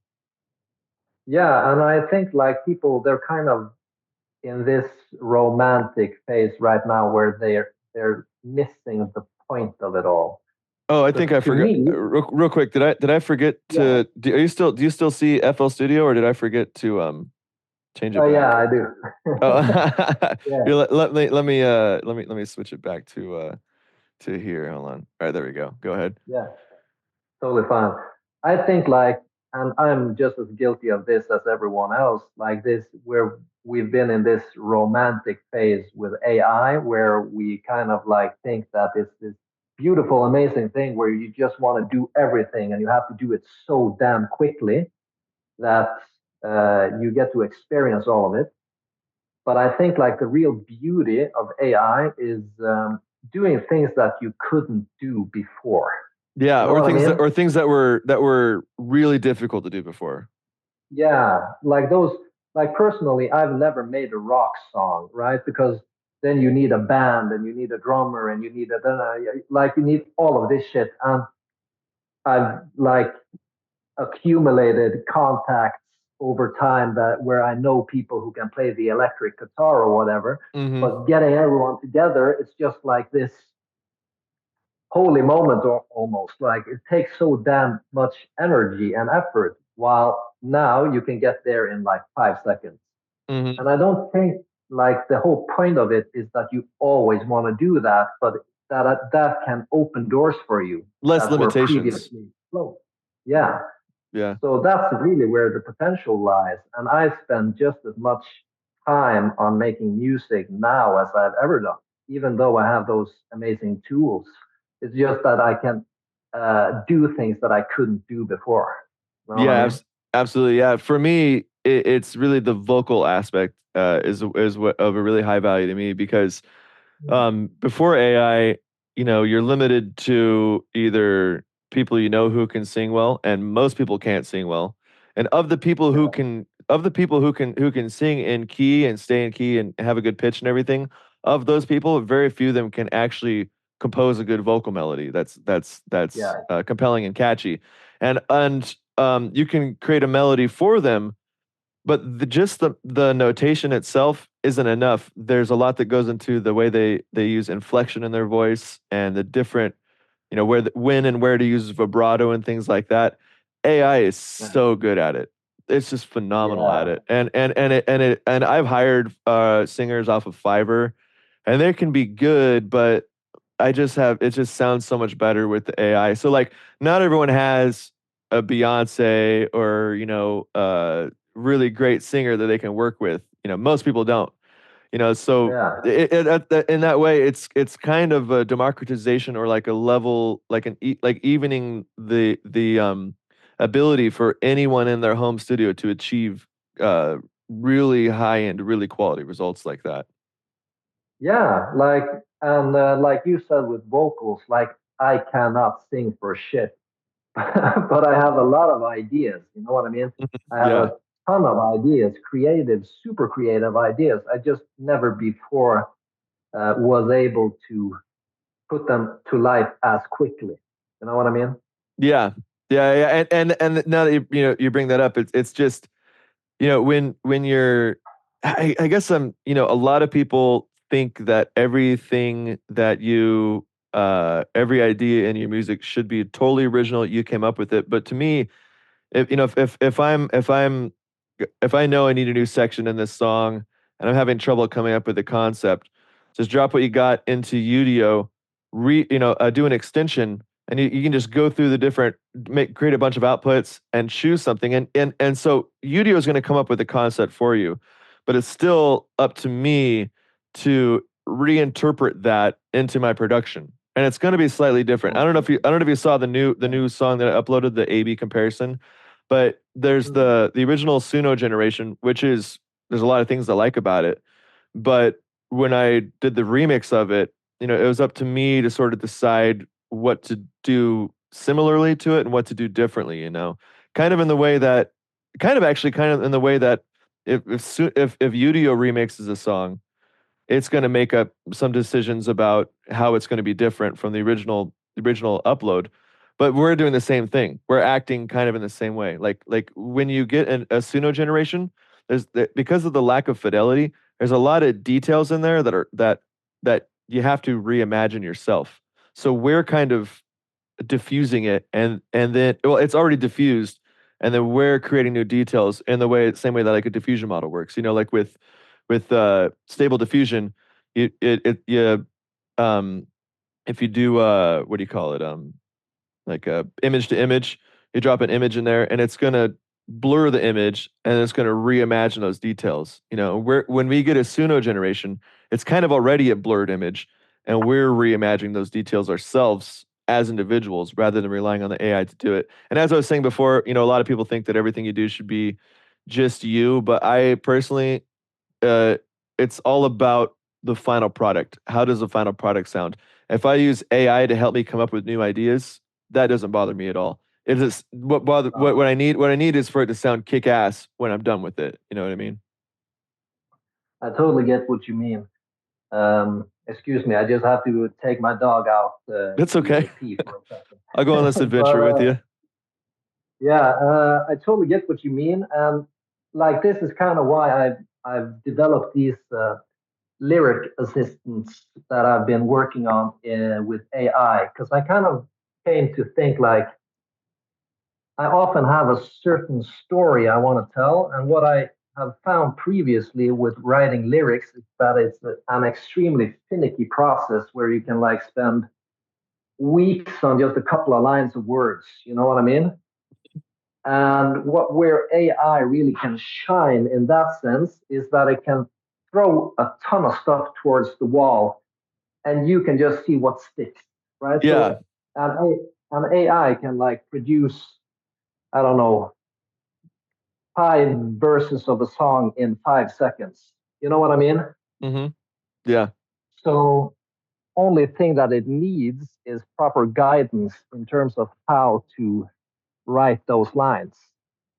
Yeah, and I think like people, they're kind of in this romantic phase right now where they're missing the point of it all. Oh, I think Because I to forgot. me, Real quick, did I forget yeah, to? Do you still see FL Studio, or did I forget to change it oh yeah, back? I do. Oh, Yeah, here, let me switch it back to here. Hold on. All right, there we go. Go ahead. yeah, totally fine. I think like, and I'm just as guilty of this as everyone else. Like this, where we've been in this romantic phase with AI, where we kind of like think that it's this beautiful, amazing thing where you just want to do everything and you have to do it so damn quickly that you get to experience all of it. But I think like the real beauty of AI is doing things that you couldn't do before. Yeah, You know what I mean? or things that were really difficult to do before. Yeah, like those. Like personally, I've never made a rock song, right? Because then you need a band and you need a drummer and you need a like you need all of this shit. And I've like accumulated contacts over time that where I know people who can play the electric guitar or whatever. Mm-hmm. But getting everyone together, it's just like this holy moment or almost like it takes so damn much energy and effort. While now you can get there in like 5 seconds. Mm-hmm. And I don't think like the whole point of it is that you always want to do that, but that can open doors for you Less that were limitations. previously closed. Yeah. Yeah. So that's really where the potential lies. And I spend just as much time on making music now as I've ever done, even though I have those amazing tools. It's just that I can do things that I couldn't do before. You know what Yeah, I mean? absolutely. Yeah, for me, it's really the vocal aspect is what of a really high value to me because Mm. before AI, you're limited to either people who can sing well, and most people can't sing well. And Yeah. of the people who can sing in key and stay in key and have a good pitch and everything, of those people, very few of them can actually compose a good vocal melody that's Yeah. compelling and catchy. And you can create a melody for them, but just the notation itself isn't enough. There's a lot that goes into the way they use inflection in their voice and the different, when and where to use vibrato and things like that. AI is Yeah. so good at it. It's just phenomenal at Yeah. it. And I've hired singers off of Fiverr, and they can be good, but it just sounds so much better with the AI. So like not everyone has a Beyonce or really great singer that they can work with. Most people don't. So Yeah. in that way, it's kind of a democratization or like a level, like like evening the ability for anyone in their home studio to achieve uh, really high end, really quality results like that. Yeah, like and like you said with vocals, like I cannot sing for shit, but I have a lot of ideas. You know what I mean? I have Yeah. a ton of ideas, creative, super creative ideas. I just never before was able to put them to life as quickly. You know what I mean? Yeah, yeah. And now that you bring that up, it's just when you're, I guess a lot of people think that everything that every idea in your music should be totally original. You came up with it, but to me, If you know if I know I need a new section in this song and I'm having trouble coming up with the concept, just drop what you got into Udio, do an extension, and you can just go through the different, create a bunch of outputs and choose something, and so Udio is going to come up with the concept for you, but it's still up to me to reinterpret that into my production. And it's going to be slightly different. I don't know if you saw the new song that I uploaded, the A/B comparison, but there's Mhm. the original Suno generation, which is there's a lot of things I like about it. But when I did the remix of it, it was up to me to sort of decide what to do similarly to it and what to do differently, kind of in the way that, kind of in the way that if Udio remixes a song, it's going to make up some decisions about how it's going to be different from the original upload. But we're doing the same thing. We're acting kind of in the same way. Like when you get a Suno generation, because of the lack of fidelity, there's a lot of details in there that you have to reimagine yourself. So we're kind of diffusing it, and then, well, it's already diffused, and then we're creating new details in the same way that like a diffusion model works, like with stable diffusion. You um if you do, what do you call it, like image to image, you drop an image in there and it's going to blur the image and it's going to reimagine those details. When we get a Suno generation, it's kind of already a blurred image, and we're reimagining those details ourselves as individuals rather than relying on the AI to do it. And as I was saying before, a lot of people think that everything you do should be just you, but I personally, uh, it's all about the final product. How does the final product sound? If I use AI to help me come up with new ideas, that doesn't bother me at all. It is what I need. What I need is for it to sound kick ass when I'm done with it. You know what I mean? I totally get what you mean. Excuse me, I just have to take my dog out That's to okay. pee for a I'll go on this second. But adventure with you. yeah, I totally get what you mean, and like this is kind of why I've developed these lyric assistants that I've been working on with AI, because I kind of came to think like I often have a certain story I want to tell, and what I have found previously with writing lyrics is that it's an extremely finicky process where you can like spend weeks on just a couple of lines of words. You know what I mean? And where AI really can shine in that sense is that it can throw a ton of stuff towards the wall, and you can just see what sticks, right? Yeah. So an AI can like produce, I don't know, 5 verses of a song in 5 seconds. You know what I mean? Mm-hmm. Yeah. So only thing that it needs is proper guidance in terms of how to write those lines.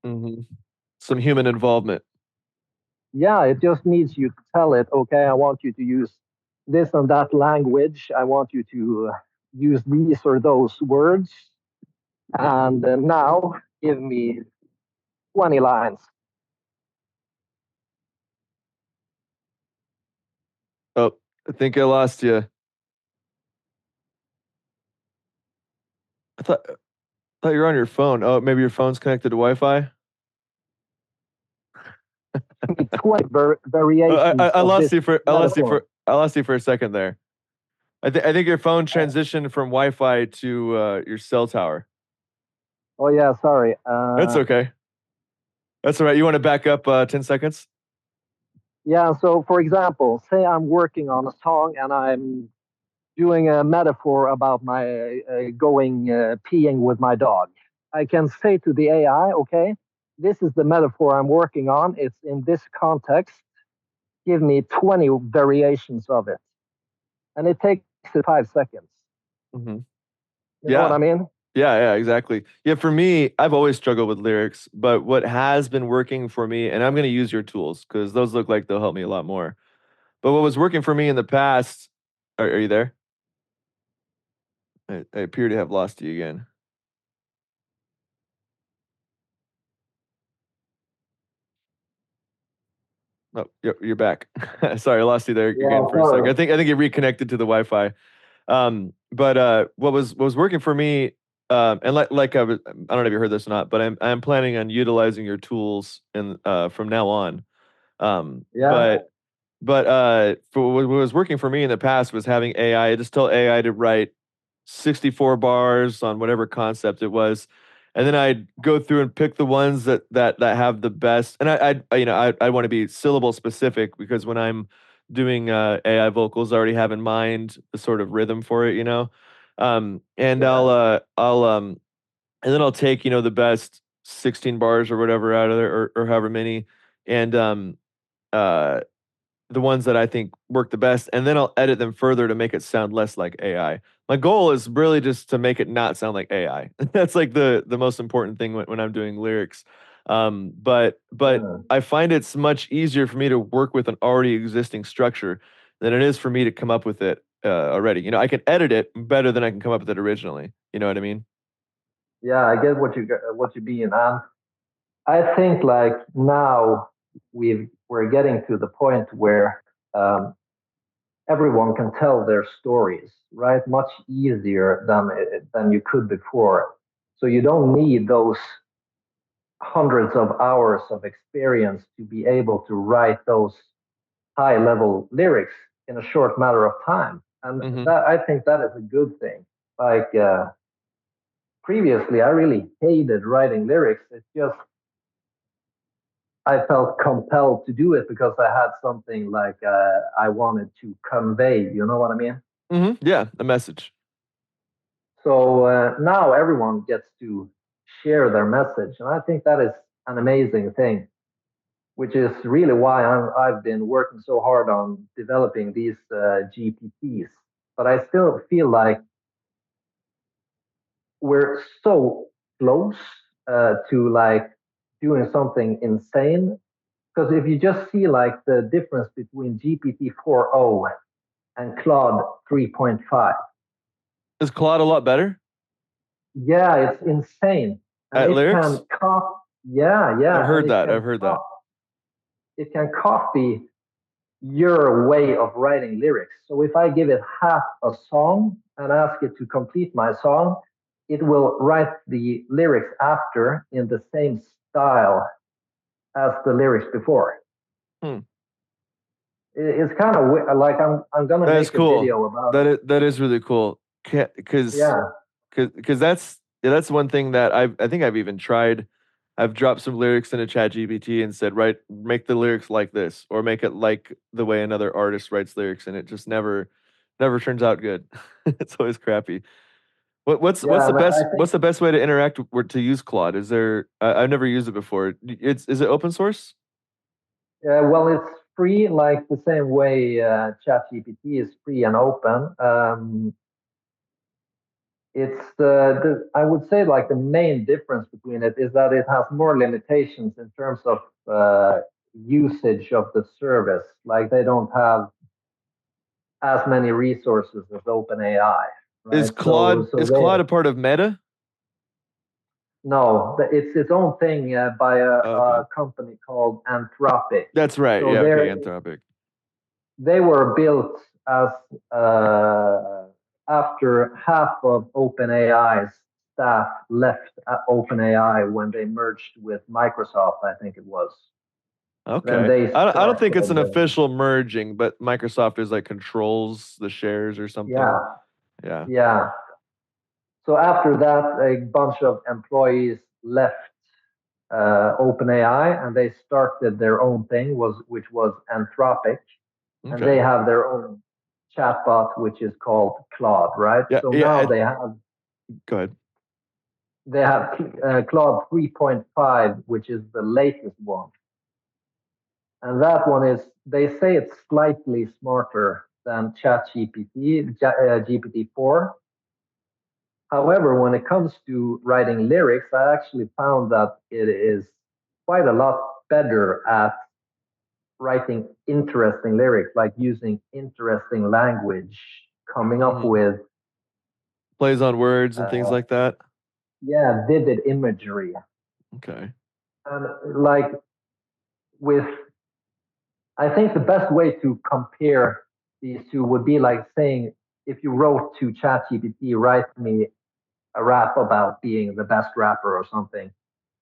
Mm-hmm. Some human involvement. Yeah, it just needs you to tell it, okay, I want you to use this and that language. I want you to use these or those words. And now give me 20 lines. Oh, I think I lost you. I thought you were on your phone. Oh, maybe your phone's connected to Wi-Fi. 20 I, variations I of lost this you for metaphor. I lost you for a second there. I think your phone transitioned from Wi-Fi to your cell tower. Oh, yeah, sorry. That's okay. That's all right. You want to back up 10 seconds? Yeah, so for example, say I'm working on a song and I'm doing a metaphor about my going peeing with my dog. I can say to the AI, okay, this is the metaphor I'm working on. It's in this context. Give me 20 variations of it. And it takes 5 seconds. Hmm. You know what Yeah. I mean? Yeah, exactly. Yeah, for me, I've always struggled with lyrics, but what has been working for me, and I'm going to use your tools because those look like they'll help me a lot more. But what was working for me in the past, are you there? I appear to have lost you again. Oh, you're back. Sorry, I lost you there again Yeah, for a second. sorry. I think you reconnected to the Wi-Fi. But what was working for me? and I don't know if you heard this or not, but I'm planning on utilizing your tools in from now on. Um, Yeah, but for what was working for me in the past was having AI. Just tell AI to write 64 bars on whatever concept it was, and then I'd go through and pick the ones that have the best. And I want to be syllable specific because when I'm doing AI vocals, I already have in mind the sort of rhythm for it, and yeah, and then I'll take the best 16 bars or whatever out of there, or however many, and uh the ones that I think work the best, and then I'll edit them further to make it sound less like AI. My goal is really just to make it not sound like AI. That's like the most important thing when I'm doing lyrics. But yeah. I find it's much easier for me to work with an already existing structure than it is for me to come up with it already. I can edit it better than I can come up with it originally. You know what I mean? Yeah, I get what you mean, and I think like now we're getting to the point where um, everyone can tell their stories, right? Much easier than you could before. So you don't need those hundreds of hours of experience to be able to write those high level lyrics in a short matter of time. And Mm-hmm. that I think that is a good thing. Like previously, I really hated writing lyrics. It's just I felt compelled to do it because I had something like I wanted to convey. You know what I mean? Mm-hmm. Yeah, a message. So now everyone gets to share their message, and I think that is an amazing thing. Which is really why I've been working so hard on developing these GPTs. But I still feel like we're so close to like doing something insane. Because if you just see like the difference between GPT 4.0 and Claude 3.5, Is Claude a lot better yeah, it's insane. And at it lyrics? can copy, yeah, I've yeah, and heard that. I've heard that. it can copy your way of writing lyrics. So if I give it half a song and ask it to complete my song, it will write the lyrics after in the same style as the lyrics before. Hmm. It's kind of like I'm gonna That is make a cool. video about That is really cool. it. Because Yeah, because that's one thing that I think I've even tried. I've dropped some lyrics into ChatGPT and said, make the lyrics like this, or make it like the way another artist writes lyrics, and it just never turns out good. It's always crappy. What's yeah, the and I best think what's the best way to interact with to use Claude? I've never used it before. Is it open source? well, it's free like the same way ChatGPT is free and open. It's I would say like the main difference between it is that it has more limitations in terms of usage of the service. Like they don't have as many resources as OpenAI, Is right? Claude So is they Claude a part of Meta? no, it's its own thing by Okay. a company called Anthropic. That's right. So Yeah, okay, Anthropic. they were built as uh, after half of OpenAI's staff left OpenAI when they merged with Microsoft, I think it was. Then Okay. they I don't think it's started, an official merging, but Microsoft is like controls the shares or something. yeah, Yeah. yeah. So after that, a bunch of employees left OpenAI and they started their own thing, which was Anthropic, and they Okay. have their own chatbot, which is called Claude, right? Yeah, So yeah, now go ahead. they have Claude 3.5, which is the latest one. And that one is, they say it's slightly smarter than ChatGPT, GPT-4. However, when it comes to writing lyrics, I actually found that it is quite a lot better at writing interesting lyrics, like using interesting language, coming up Hmm. with, Plays on words and things uh, like that. yeah, vivid imagery. Okay. And like with I think the best way to compare these two would be like saying if you wrote to ChatGPT, write me a rap about being the best rapper or something,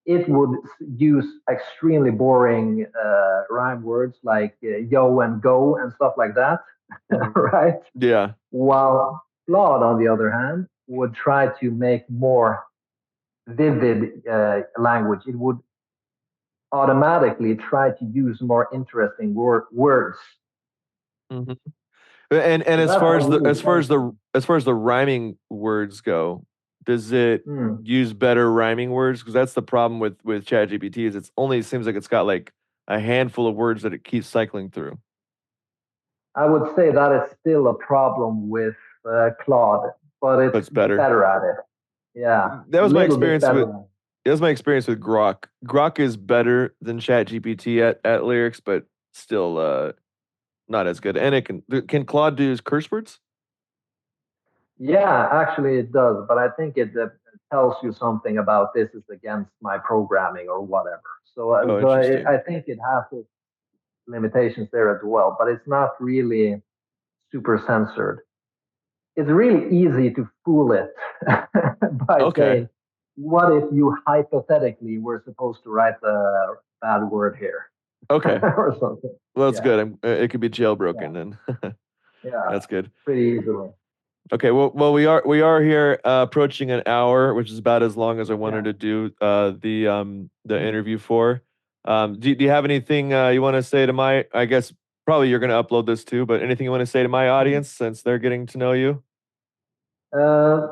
it would use extremely boring rhyme words like yo and go and stuff like that, Mhm. right? Yeah. While Claude, on the other hand, would try to make more vivid language. It would automatically try to use more interesting words. Mhm. And So as that's far what as the really changed it. as far as the rhyming words go, does it Hmm. use better rhyming words? Because that's the problem with ChatGPT is it's only seems like it's got like a handful of words that it keeps cycling through. I would say that is still a problem with Claude, but it's That's better. better at it. Yeah, That a was my little bit experience with better. that was my experience with Grok. Grok is better than ChatGPT at lyrics, but still not as good. And it can Claude do curse words? Yeah, actually it does, but I think it tells you something about this is against my programming or whatever. So, Oh, interesting. I think it has its limitations there as well, but it's not really super censored. It's really easy to fool it by Okay. saying, "What if you hypothetically were supposed to write the bad word here?" Okay. or something. Well, that's Yeah, good. It could be yeah, jailbroken then. yeah, That's good. pretty easily. Okay, well, we are here approaching an hour, which is about as long as I wanted Yeah. to do the Mm. interview for. Do you have anything you want to say to my? I guess probably you're going to upload this too, but anything you want to say to my Mm. audience since they're getting to know you? Uh,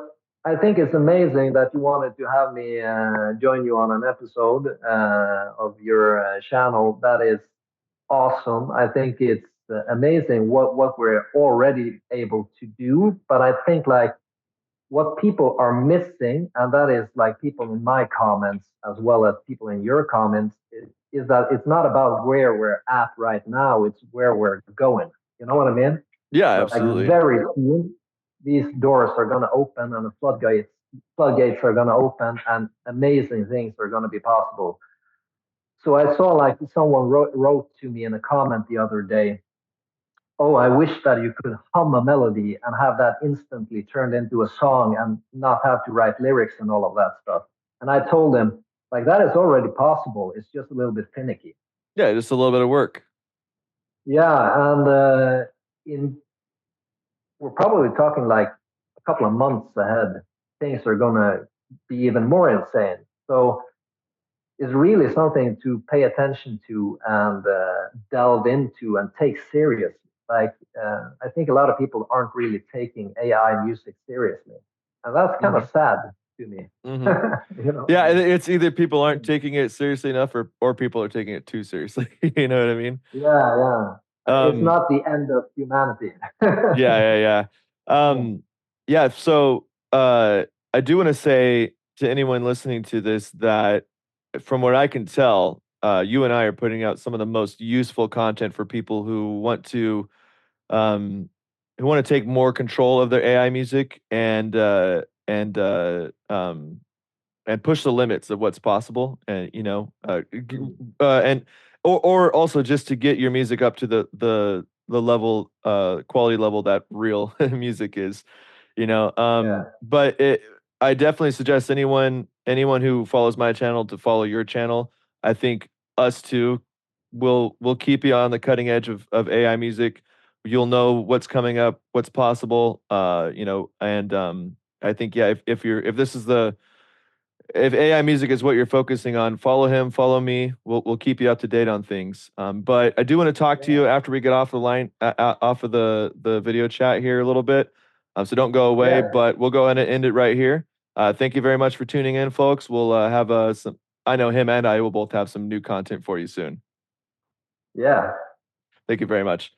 I think it's amazing that you wanted to have me join you on an episode of your channel. That is awesome. I think it's amazing what we're already able to do. But I think like what people are missing, and that is like people in my comments as well as people in your comments, is that it's not about where we're at right now. It's where we're going. You know what I mean? Yeah, Like absolutely. very soon, these doors are going to open and the floodgates are going to open and amazing things are going to be possible. So I saw like someone wrote to me in a comment the other day, oh, I wish that you could hum a melody and have that instantly turned into a song and not have to write lyrics and all of that stuff. And I told him, like, that is already possible. It's just a little bit finicky. Yeah, just a little bit of work. Yeah. And in we're probably talking like a couple of months ahead. Things are gonna be even more insane. So it's really something to pay attention to and delve into and take seriously. Like I think a lot of people aren't really taking AI music seriously, and that's kind Hmm. of sad to me. Hmm. You know what I Yeah, mean? it's either people aren't taking it seriously enough, or people are taking it too seriously. You know what I mean? Yeah, yeah. It's Um, not the end of humanity. yeah, yeah, yeah. Yeah, Yeah, so I do want to say to anyone listening to this that from what I can tell, you and I are putting out some of the most useful content for people um who want to take more control of their AI music and push the limits of what's possible and mm, and or also just to get your music up to the level quality level that real music is, yeah, but I definitely suggest anyone who follows my channel to follow your channel. I think us two will keep you on the cutting edge of AI music. You'll know what's coming up, what's possible, and I think, yeah, if AI music is what you're focusing on, follow him, follow me. We'll keep you up to date on things. But I do want to talk to yeah, you after we get off the line, off of the video chat here a little bit. So don't go away. yeah, But we'll go ahead and end it right here. Thank you very much for tuning in, folks. We'll have some. I know him and I will both have some new content for you soon. yeah. Thank you very much.